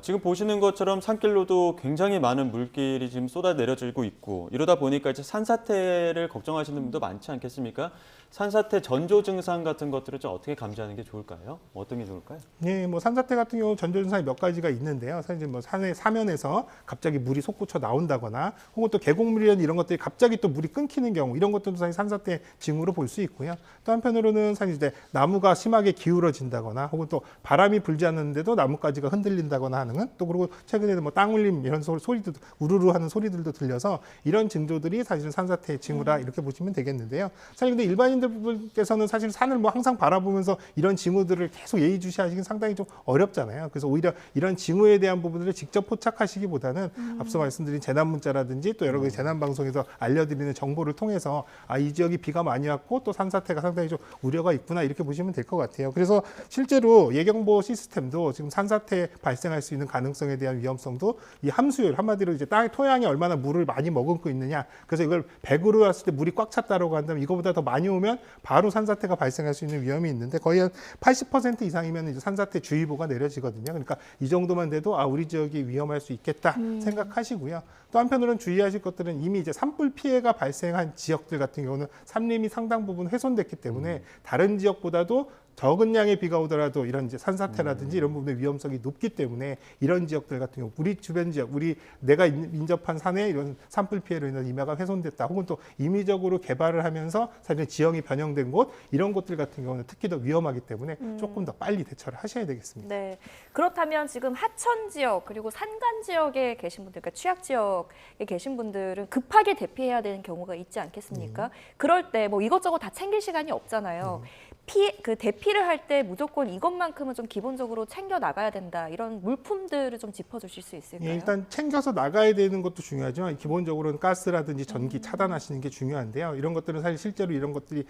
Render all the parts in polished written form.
지금 보시는 것처럼 산길로도 굉장히 많은 물길이 지금 쏟아내려지고 있고 이러다 보니까 이제 산사태를 걱정하시는 분도 많지 않겠습니까? 산사태 전조 증상 같은 것들을 좀 어떻게 감지하는 게 좋을까요? 어떤 게 좋을까요? 네, 뭐 산사태 같은 경우 전조 증상이 몇 가지가 있는데요. 사실 뭐 산의 사면에서 갑자기 물이 솟구쳐 나온다거나, 혹은 또 계곡물이나 이런 것들이 갑자기 또 물이 끊기는 경우, 이런 것들도 사실 산사태 징후로 볼 수 있고요. 또 한편으로는 사실 이제 나무가 심하게 기울어진다거나, 혹은 또 바람이 불지 않는데도 나뭇가지가 흔들린다거나 하는, 또 그리고 최근에는 뭐 땅 울림 이런 소리도 우르르 하는 소리들도 들려서 이런 징조들이 사실은 산사태 징후라 이렇게 보시면 되겠는데요. 사실 근데 일반인들께서는 사실 산을 뭐 항상 바라보면서 이런 징후들을 계속 예의주시하시긴 상당히 좀 어렵잖아요. 그래서 오히려 이런 징후에 대한 부분들을 직접 포착하시기보다는 앞서 말씀드린 재난 문자라든지 또 여러 가지 재난 방송에서 알려드리는 정보를 통해서 이 지역이 비가 많이 왔고 또 산사태가 상당히 좀 우려가 있구나 이렇게 보시면 될 것 같아요. 그래서 실제로 예경보 시스템도 지금 산사태 발생할 수 있는 가능성에 대한 위험성도 이 함수율, 한마디로 이제 땅의 토양이 얼마나 물을 많이 머금고 있느냐, 그래서 이걸 100으로 왔을 때 물이 꽉 찼다라고 한다면 이거보다 더 많이 오면 바로 산사태가 발생할 수 있는 위험이 있는데, 거의 한 80% 이상이면 이제 산사태 주의보가 내려지거든요. 그러니까 이 정도만 돼도 우리 지역이 위험할 수 있겠다 생각하시고요. 또 한편으로는 주의하실 것들은 이미 이제 산불 피해가 발생한 지역들 같은 경우는 산림이 상당 부분 훼손됐기 때문에 다른 지역보다도 적은 양의 비가 오더라도 이런 이제 산사태라든지 이런 부분의 위험성이 높기 때문에 이런 지역들 같은 경우, 우리 주변 지역, 내가 인접한 산에 이런 산불 피해로 인해서 임야가 훼손됐다, 혹은 또 임의적으로 개발을 하면서 사실 지형이 변형된 곳, 이런 곳들 같은 경우는 특히 더 위험하기 때문에 조금 더 빨리 대처를 하셔야 되겠습니다. 네. 그렇다면 지금 하천 지역 그리고 산간 지역에 계신 분들, 그러니까 취약 지역에 계신 분들은 급하게 대피해야 되는 경우가 있지 않겠습니까? 그럴 때 뭐 이것저것 다 챙길 시간이 없잖아요. 대피를 할 때 무조건 이것만큼은 좀 기본적으로 챙겨 나가야 된다, 이런 물품들을 좀 짚어주실 수 있을까요? 예, 일단 챙겨서 나가야 되는 것도 중요하지만 기본적으로는 가스라든지 전기 차단하시는 게 중요한데요. 이런 것들은 사실 실제로 이런 것들이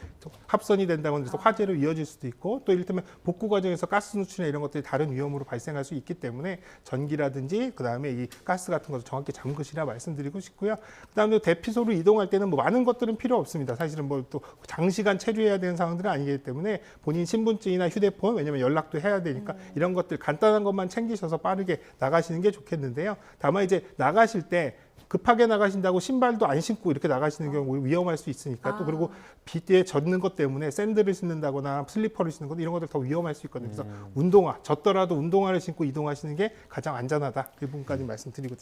합선이 된다고 해서 화재로 이어질 수도 있고, 또 이를테면 복구 과정에서 가스 누출이나 이런 것들이 다른 위험으로 발생할 수 있기 때문에 전기라든지 그다음에 이 가스 같은 것을 정확히 잠그시라 말씀드리고 싶고요. 그다음에 대피소로 이동할 때는 뭐 많은 것들은 필요 없습니다. 사실은 뭐 또 장시간 체류해야 되는 상황들은 아니기 때문에 본인 신분증이나 휴대폰, 왜냐면 연락도 해야 되니까 이런 것들 간단한 것만 챙기셔서 빠르게 나가시는 게 좋겠는데요. 다만 이제 나가실 때 급하게 나가신다고 신발도 안 신고 이렇게 나가시는 경우 위험할 수 있으니까, 또 그리고 비에 젖는 것 때문에 샌들을 신는다거나 슬리퍼를 신는 것, 이런 것들 더 위험할 수 있거든요. 그래서 운동화, 젖더라도 운동화를 신고 이동하시는 게 가장 안전하다, 그 부분까지 말씀드리고